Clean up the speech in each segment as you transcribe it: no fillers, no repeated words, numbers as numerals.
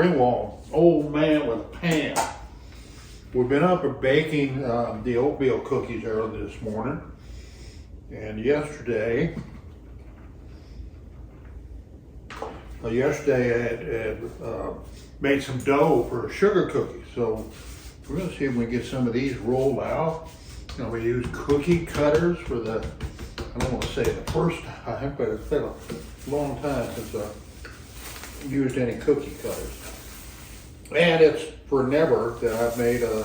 Greenwald, old man with a pan. We've been up and baking the oatmeal cookies early this morning. And yesterday I had made some dough for sugar cookies. So we're gonna see if we can get some of these rolled out. You know, we use cookie cutters for the, I don't want to say the first time, but it's been a long time since I used any cookie cutters. And it's forever that I've made a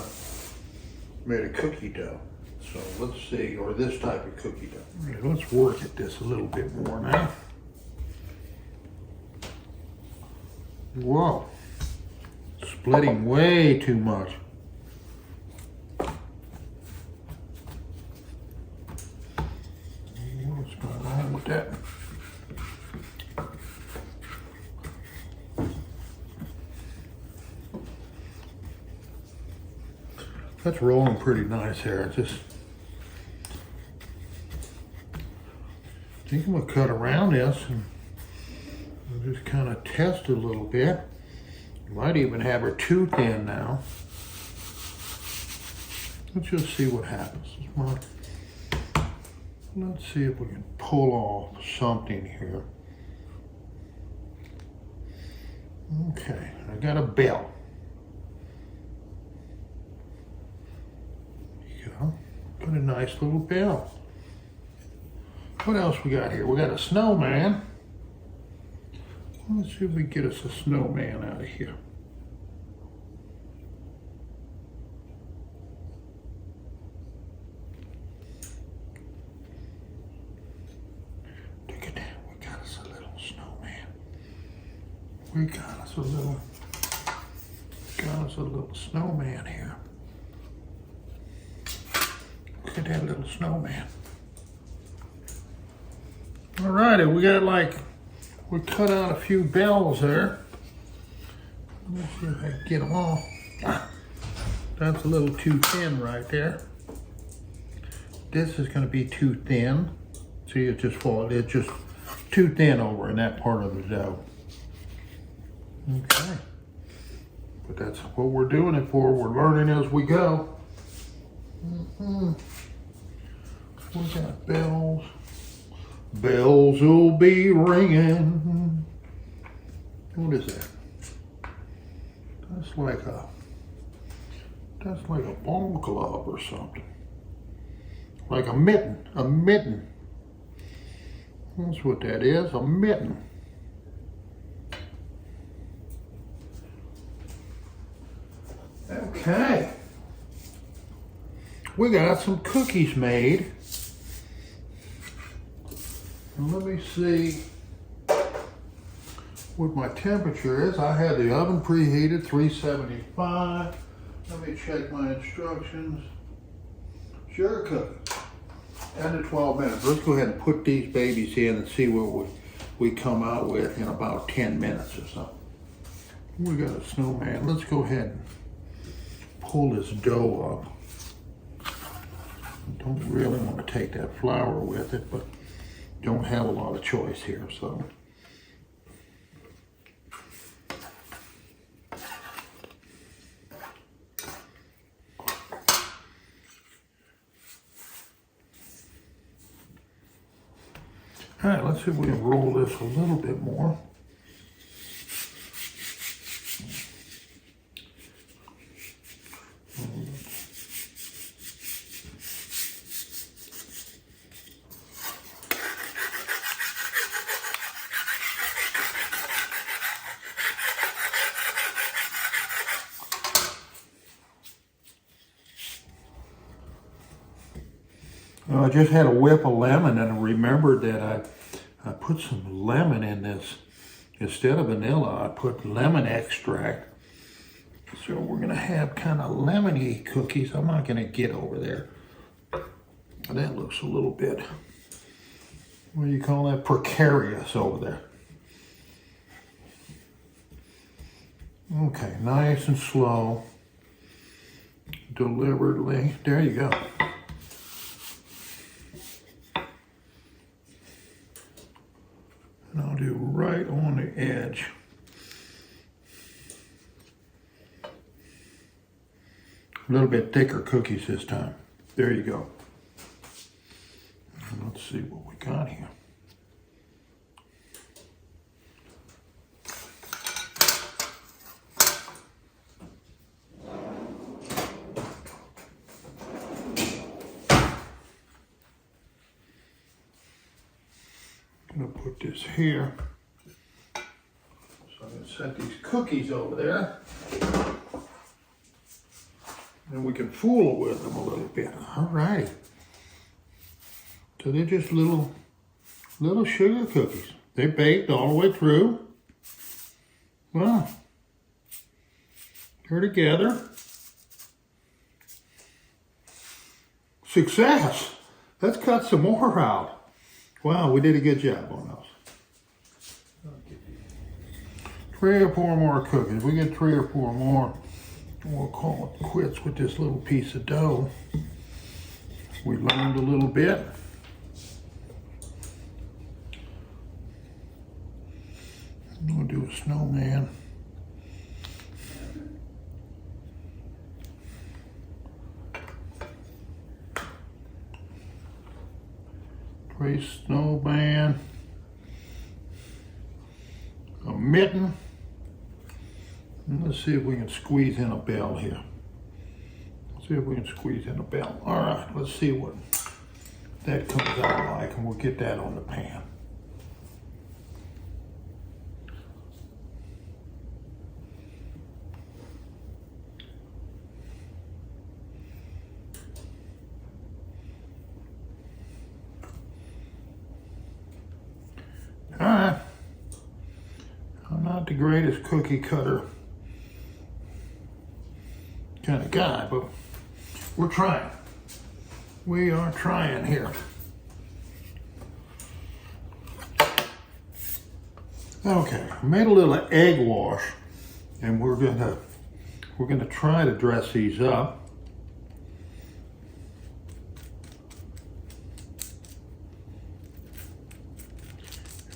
cookie dough. So let's see, or this type of cookie dough. Right, let's work at this a little bit more now. Whoa, splitting way too much. What's going on with that? That's rolling pretty nice here. I think I'm gonna cut around this and we'll just kind of test a little bit. Might even have her too thin now. Let's just see what happens. Let's see if we can pull off something here. Okay, I got a bell. Got a nice little bell. What else we got here? We got a snowman. Let's see if we can get us a snowman out of here. Look at that. We got us a little snowman. We got us a little snowman here. Look at that little snowman. All righty, we cut out a few bells there. Let me see if I can get them all. That's a little too thin right there. This is gonna be too thin. See, it's just too thin over in that part of the dough. Okay, but that's what we're doing it for. We're learning as we go. We got bells. Bells will be ringing. What is that? That's like a ball glove or something. Like a mitten. That's what that is, a mitten. Okay. We got some cookies made. And let me see what my temperature is. I had the oven preheated, 375. Let me check my instructions. Sugar cookie, 10 to 12 minutes. Let's go ahead and put these babies in and see what we come out with in about 10 minutes or so. We got a snowman. Let's go ahead and pull this dough up. Don't really want to take that flour with it, but don't have a lot of choice here, so. All right, let's see if we can roll this a little bit more. I just had a whip of lemon and I remembered that I put some lemon in this. Instead of vanilla, I put lemon extract. So we're gonna have kind of lemony cookies. I'm not gonna get over there. That looks a little bit, what do you call that? Precarious over there. Okay, nice and slow. Deliberately, there you go. And I'll do right on the edge. little bit thicker cookies this time. There you go. Let's see what we got here. I'm gonna put this here. So I'm gonna set these cookies over there. And we can fool with them a little bit. All right. So they're just little sugar cookies. They're baked all the way through. Wow. They're together. Success. Let's cut some more out. Wow, we did a good job on those. 3 or 4 more cookies. We get 3 or 4 more. We'll call it quits with this little piece of dough. We learned a little bit. I'm gonna do a snowman. Trace snowman. A mitten. And let's see if we can squeeze in a bell here. Let's see if we can squeeze in a bell. All right, let's see what that comes out like, and we'll get that on the pan. All right. I'm not the greatest cookie cutter kind of guy, but we're trying. We are trying here. Okay, I made a little egg wash, and we're gonna try to dress these up.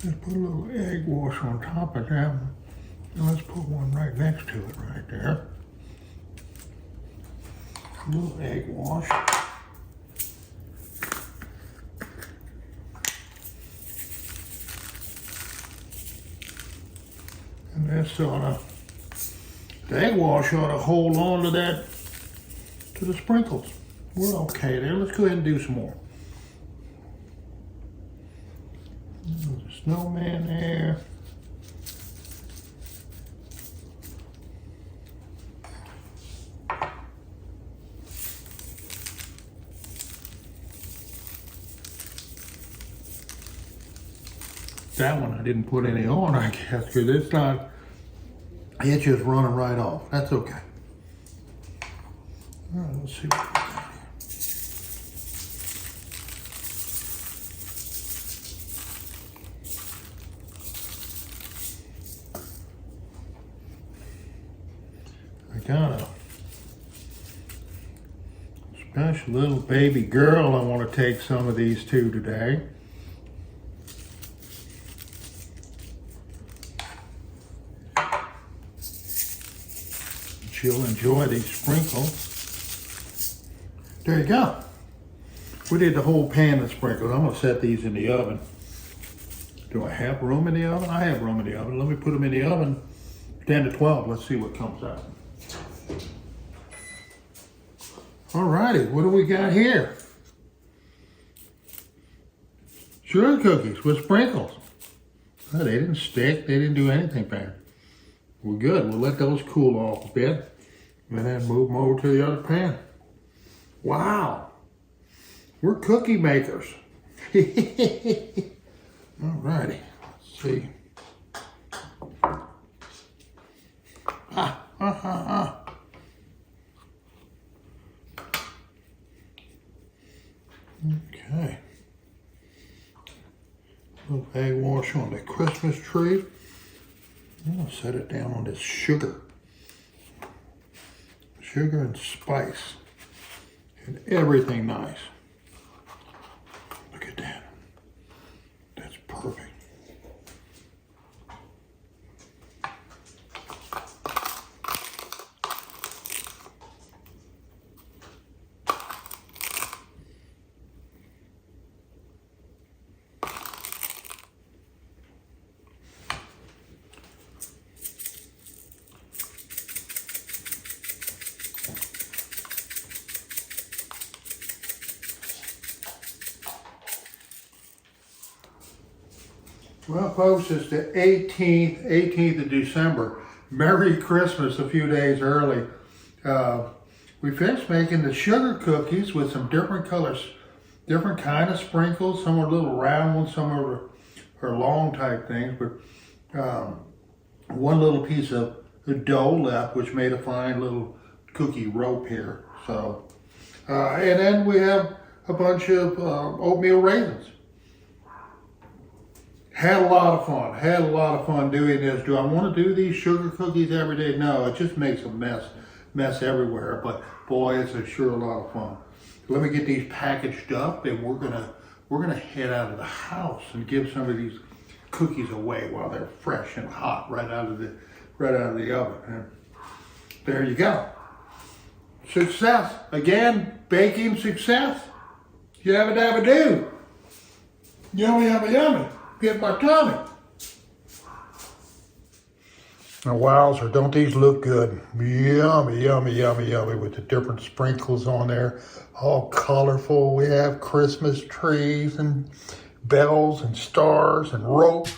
Let's put a little egg wash on top of that. And let's put one right next to it right there. A little egg wash. And this the egg wash ought to hold on to that, to the sprinkles. We're okay there. Let's go ahead and do some more. There's a snowman there. That one I didn't put any on, I guess, because it's just running right off. That's okay. All right, let's see what we got here. I got a special little baby girl I want to take some of these to today. She'll enjoy these sprinkles. There you go. We did the whole pan of sprinkles. I'm gonna set these in the oven. Do I have room in the oven? I have room in the oven. Let me put them in the oven, 10 to 12. Let's see what comes out. All righty, what do we got here? Sugar cookies with sprinkles. Oh, they didn't stick. They didn't do anything bad. We're good. We'll let those cool off a bit and then move them over to the other pan. Wow. We're cookie makers. All righty. Let's see. Okay. A little egg wash on the Christmas tree. I'm gonna set it down on this sugar. Sugar and spice. And everything nice. Look at that. That's perfect. Well, folks, it's the 18th of December. Merry Christmas a few days early. We finished making the sugar cookies with some different colors, different kind of sprinkles. Some are little round ones, some are long type things, but one little piece of dough left, which made a fine little cookie rope here. So, and then we have a bunch of oatmeal raisins. Had a lot of fun doing this. Do I want to do these sugar cookies every day? No, it just makes a mess everywhere. But boy, it's sure a lot of fun. Let me get these packaged up, and we're gonna head out of the house and give some of these cookies away while they're fresh and hot right out of the oven. And there you go. Success again, baking success. Yabba dabba do. Yummy yummy yummy. Get my tummy. Now, wowzer, don't these look good? Yummy, yummy, yummy, yummy, with the different sprinkles on there. All colorful. We have Christmas trees and bells and stars and ropes.